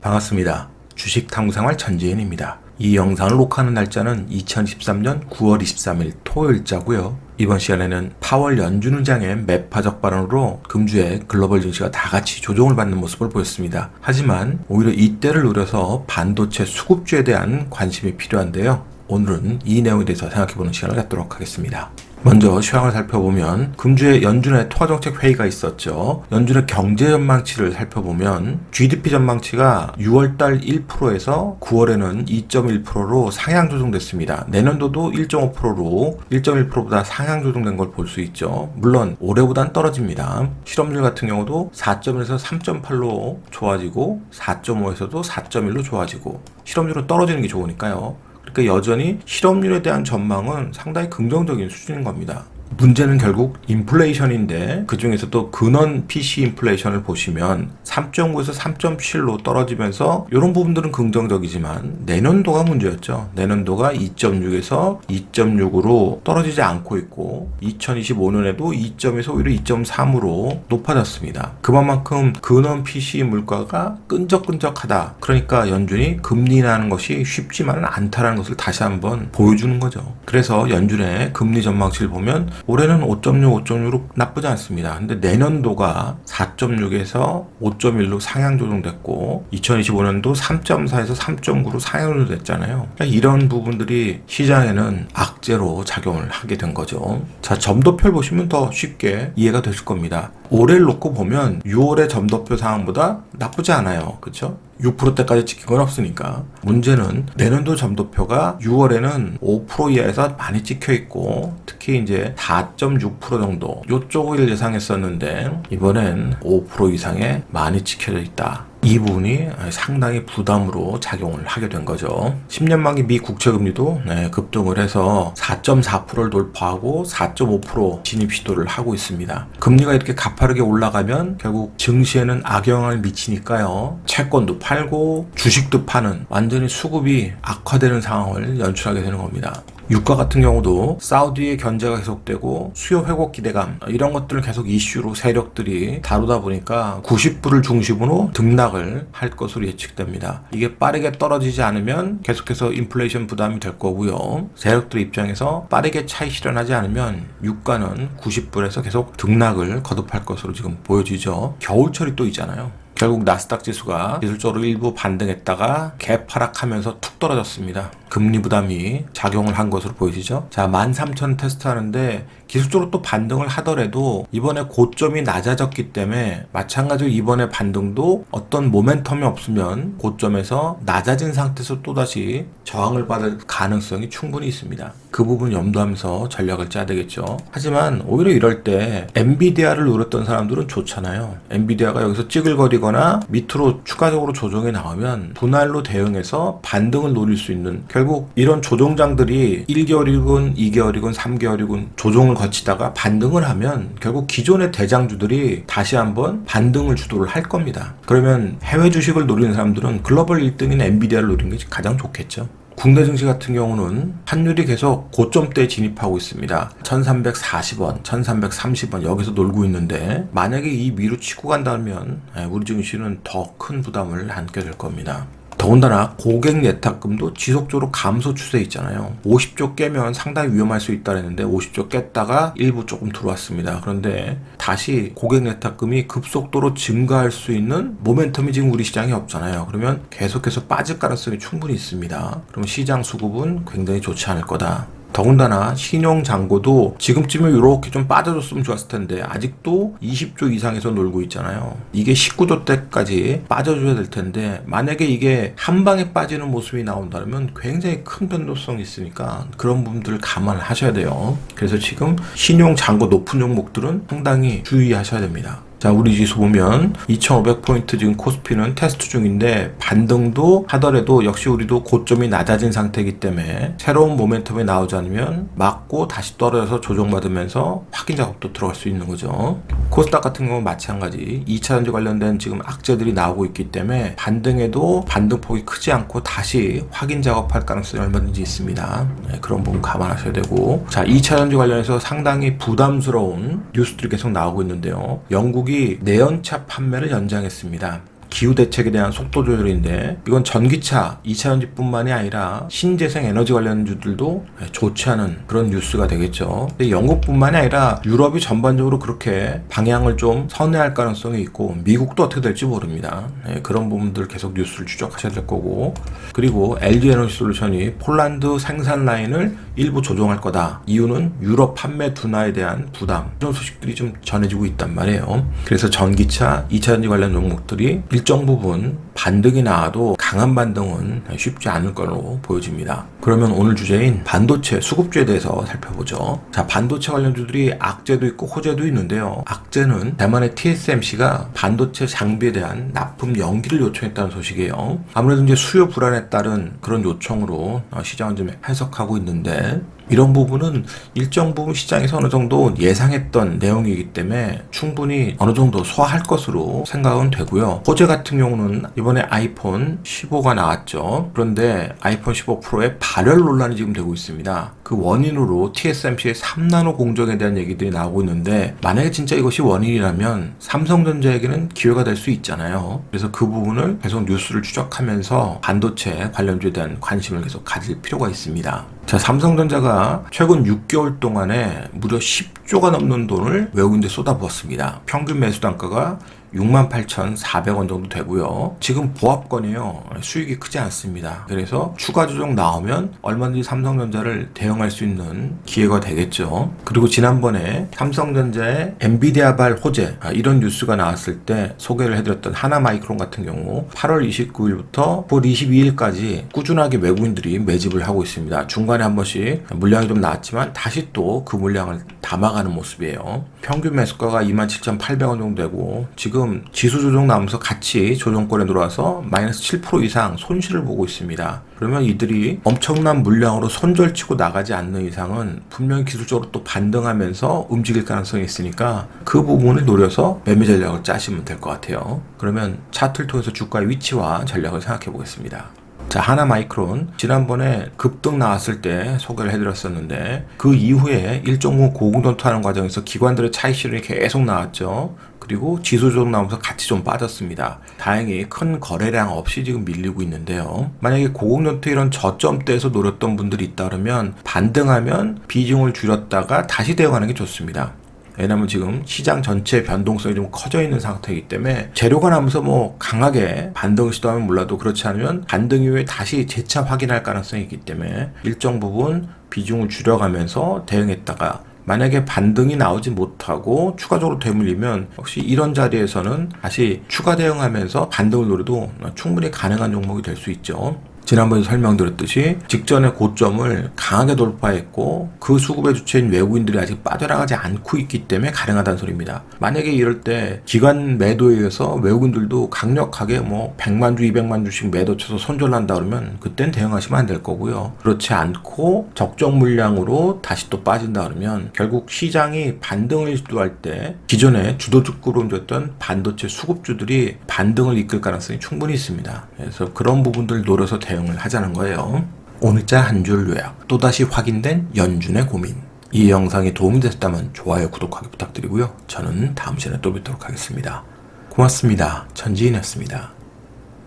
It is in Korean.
반갑습니다. 주식탐구생활 전지현입니다. 이 영상을 녹화하는 날짜는 2023년 9월 23일 토요일자고요. 이번 시간에는 파월 연준 의장의 매파적 발언으로 금주의 글로벌 증시가 다 같이 조정을 받는 모습을 보였습니다. 하지만 오히려 이때를 노려서 반도체 수급주에 대한 관심이 필요한데요. 오늘은 이 내용에 대해서 생각해보는 시간을 갖도록 하겠습니다. 먼저 시황을 살펴보면 금주에 연준의 통화정책 회의가 있었죠. 연준의 경제 전망치를 살펴보면 GDP 전망치가 6월달 1%에서 9월에는 2.1%로 상향 조정됐습니다. 내년도도 1.5%로 1.1%보다 상향 조정된 걸 볼 수 있죠. 물론 올해보단 떨어집니다. 실업률 같은 경우도 4.1에서 3.8로 좋아지고 4.5에서도 4.1로 좋아지고 실업률은 떨어지는 게 좋으니까요. 그러니까 여전히 실업률에 대한 전망은 상당히 긍정적인 수준인 겁니다. 문제는 결국 인플레이션인데 그 중에서도 근원 PC 인플레이션을 보시면 3.9에서 3.7로 떨어지면서 이런 부분들은 긍정적이지만 내년도가 문제였죠. 내년도가 2.6에서 2.6으로 떨어지지 않고 있고 2025년에도 2.에서 오히려 2.3으로 높아졌습니다. 그만큼 근원 PC 물가가 끈적끈적하다. 그러니까 연준이 금리 인하하는 것이 쉽지만은 않다라는 것을 다시 한번 보여주는 거죠. 그래서 연준의 금리 전망치를 보면 올해는 5.6, 5.6로 나쁘지 않습니다. 근데 내년도가 4.6에서 5.1로 상향 조정됐고 2025년도 3.4에서 3.9로 상향 조정됐잖아요. 그러니까 이런 부분들이 시장에는 악재로 작용을 하게 된 거죠. 자, 점도표를 보시면 더 쉽게 이해가 되실 겁니다. 올해를 놓고 보면 6월의 점도표 상황보다 나쁘지 않아요. 그렇죠? 6%대까지 찍힌 건 없으니까. 문제는 내년도 점도표가 6월에는 5% 이하에서 많이 찍혀 있고 특히 이제 4.6% 정도 요쪽을 예상했었는데 이번엔 5% 이상에 많이 찍혀져 있다. 이 부분이 상당히 부담으로 작용을 하게 된 거죠. 10년 만기 미 국채금리도 급등을 해서 4.4%를 돌파하고 4.5% 진입 시도를 하고 있습니다. 금리가 이렇게 가파르게 올라가면 결국 증시에는 악영향을 미치니까요. 채권도 팔고 주식도 파는 완전히 수급이 악화되는 상황을 연출하게 되는 겁니다. 유가 같은 경우도 사우디의 견제가 계속되고 수요 회복 기대감 이런 것들을 계속 이슈로 세력들이 다루다 보니까 90불을 중심으로 등락을 할 것으로 예측됩니다. 이게 빠르게 떨어지지 않으면 계속해서 인플레이션 부담이 될 거고요. 세력들 입장에서 빠르게 차익 실현하지 않으면 유가는 90불에서 계속 등락을 거듭할 것으로 지금 보여지죠. 겨울철이 또 있잖아요. 결국 나스닥 지수가 기술적으로 일부 반등했다가 갭하락하면서 툭 떨어졌습니다. 금리 부담이 작용을 한 것으로 보이시죠? 자, 13,000 테스트 하는데 기술적으로 또 반등을 하더라도 이번에 고점이 낮아졌기 때문에 마찬가지로 이번에 반등도 어떤 모멘텀이 없으면 고점에서 낮아진 상태에서 또다시 저항을 받을 가능성이 충분히 있습니다. 그 부분 염두하면서 전략을 짜야 되겠죠. 하지만 오히려 이럴 때 엔비디아를 노렸던 사람들은 좋잖아요. 엔비디아가 여기서 찌글거리거나 밑으로 추가적으로 조정이 나오면 분할로 대응해서 반등을 노릴 수 있는 결국 이런 조정장들이 1개월이건 2개월이건 3개월이건 조정을 거치다가 반등을 하면 결국 기존의 대장주들이 다시 한번 반등을 주도를 할 겁니다. 그러면 해외 주식을 노리는 사람들은 글로벌 1등인 엔비디아를 노리는 게 가장 좋겠죠. 국내 증시 같은 경우는 환율이 계속 고점대에 진입하고 있습니다. 1340원, 1330원 여기서 놀고 있는데 만약에 이 위로 치고 간다면 우리 증시는 더 큰 부담을 안게 될 겁니다. 더군다나 고객 예탁금도 지속적으로 감소 추세에 있잖아요. 50조 깨면 상당히 위험할 수 있다 그랬는데 50조 깼다가 일부 조금 들어왔습니다. 그런데 다시 고객 예탁금이 급속도로 증가할 수 있는 모멘텀이 지금 우리 시장에 없잖아요. 그러면 계속해서 빠질 가능성이 충분히 있습니다. 그러면 시장 수급은 굉장히 좋지 않을 거다. 더군다나 신용잔고도 지금쯤에 이렇게 좀 빠져줬으면 좋았을 텐데 아직도 20조 이상에서 놀고 있잖아요. 이게 19조 때까지 빠져줘야 될 텐데 만약에 이게 한 방에 빠지는 모습이 나온다면 굉장히 큰 변동성이 있으니까 그런 부분들을 감안하셔야 돼요. 그래서 지금 신용잔고 높은 종목들은 상당히 주의하셔야 됩니다. 자, 우리 지수 보면 2500포인트 지금 코스피는 테스트 중인데 반등도 하더라도 역시 우리도 고점이 낮아진 상태이기 때문에 새로운 모멘텀이 나오지 않으면 맞고 다시 떨어져서 조정받으면서 확인 작업도 들어갈 수 있는 거죠. 코스닥 같은 경우는 마찬가지 2차전지 관련된 지금 악재들이 나오고 있기 때문에 반등에도 반등폭이 크지 않고 다시 확인 작업할 가능성이 얼마든지 있습니다. 그런 부분 감안하셔야 되고, 자, 2차전지 관련해서 상당히 부담스러운 뉴스들이 계속 나오고 있는데요. 영국이 내연차 판매를 연장했습니다. 기후 대책에 대한 속도 조절인데 이건 전기차, 2차전지뿐만이 아니라 신재생 에너지 관련주들도 좋지 않은 그런 뉴스가 되겠죠. 근데 영국뿐만이 아니라 유럽이 전반적으로 그렇게 방향을 좀 선회할 가능성이 있고 미국도 어떻게 될지 모릅니다. 그런 부분들 계속 뉴스를 추적하셔야 될 거고, 그리고 LG 에너지 솔루션이 폴란드 생산 라인을 일부 조정할 거다. 이유는 유럽 판매 둔화에 대한 부담, 이런 소식들이 좀 전해지고 있단 말이에요. 그래서 전기차, 2차전지 관련 종목들이 일정 부분 반등이 나와도 강한 반등은 쉽지 않을 걸로 보여집니다. 그러면 오늘 주제인 반도체 수급주에 대해서 살펴보죠. 자, 반도체 관련주들이 악재도 있고 호재도 있는데요. 악재는 대만의 TSMC가 반도체 장비에 대한 납품 연기를 요청했다는 소식이에요. 아무래도 이제 수요 불안에 따른 그런 요청으로 시장은 좀 해석하고 있는데, 이런 부분은 일정 부분 시장에서 어느 정도 예상했던 내용이기 때문에 충분히 어느 정도 소화할 것으로 생각은 되고요. 호재 같은 경우는 이번에 아이폰 15가 나왔죠. 그런데 아이폰 15 프로의 발열 논란이 지금 되고 있습니다. 그 원인으로 TSMC의 3나노 공정에 대한 얘기들이 나오고 있는데, 만약에 진짜 이것이 원인이라면 삼성전자에게는 기회가 될 수 있잖아요. 그래서 그 부분을 계속 뉴스를 추적하면서 반도체 관련주에 대한 관심을 계속 가질 필요가 있습니다. 자, 삼성전자가 최근 6개월 동안에 무려 10조가 넘는 돈을 외국인들에 쏟아부었습니다. 평균 매수 단가가 68,400원 정도 되고요. 지금 보합권이에요. 수익이 크지 않습니다. 그래서 추가 조정 나오면 얼마든지 삼성전자를 대응할 수 있는 기회가 되겠죠. 그리고 지난번에 삼성전자의 엔비디아발 호재, 이런 뉴스가 나왔을 때 소개를 해드렸던 하나마이크론 같은 경우 8월 29일부터 9월 22일까지 꾸준하게 외국인들이 매집을 하고 있습니다. 중간에 한 번씩 물량이 좀 나왔지만 다시 또 그 물량을 담아가는 모습이에요. 평균 매수가가 27,800원 정도 되고, 지금 지수 조정 나오면서 같이 조정권에 들어와서 마이너스 7% 이상 손실을 보고 있습니다. 그러면 이들이 엄청난 물량으로 손절치고 나가지 않는 이상은 분명히 기술적으로 또 반등하면서 움직일 가능성이 있으니까 그 부분을 노려서 매매 전략을 짜시면 될 것 같아요. 그러면 차트를 통해서 주가의 위치와 전략을 생각해 보겠습니다. 자, 하나마이크론 지난번에 급등 나왔을 때 소개를 해드렸었는데, 그 이후에 일정 부분 고공돈투하는 과정에서 기관들의 차익 실현이 계속 나왔죠. 그리고 지수 조정 나오면서 같이 좀 빠졌습니다. 다행히 큰 거래량 없이 지금 밀리고 있는데요. 만약에 고공돈투 이런 저점대에서 노렸던 분들이 있다 그러면 반등하면 비중을 줄였다가 다시 대응하는 게 좋습니다. 왜냐면 지금 시장 전체 변동성이 좀 커져 있는 상태이기 때문에 재료가 나면서 뭐 강하게 반등을 시도하면 몰라도, 그렇지 않으면 반등 이후에 다시 재차 확인할 가능성이 있기 때문에 일정 부분 비중을 줄여가면서 대응했다가 만약에 반등이 나오지 못하고 추가적으로 되물리면 역시 이런 자리에서는 다시 추가 대응하면서 반등을 노려도 충분히 가능한 종목이 될 수 있죠. 지난번에 설명드렸듯이 직전의 고점을 강하게 돌파했고 그 수급의 주체인 외국인들이 아직 빠져나가지 않고 있기 때문에 가능하다는 소리입니다. 만약에 이럴 때 기관 매도에 의해서 외국인들도 강력하게 뭐 100만 주, 200만 주씩 매도 쳐서 손절한다 그러면 그땐 대응하시면 안 될 거고요. 그렇지 않고 적정 물량으로 다시 또 빠진다 그러면 결국 시장이 반등을 시도할 때 기존에 주도주구로 움직였던 반도체 수급주들이 반등을 이끌 가능성이 충분히 있습니다. 그래서 그런 부분들 노려서 대응을 하자는 거예요. 오늘자 한 줄 요약, 또다시 확인된 연준의 고민. 이 영상이 도움이 됐다면 좋아요, 구독하기 부탁드리고요. 저는 다음 시간에 또 뵙도록 하겠습니다. 고맙습니다. 전지인이었습니다.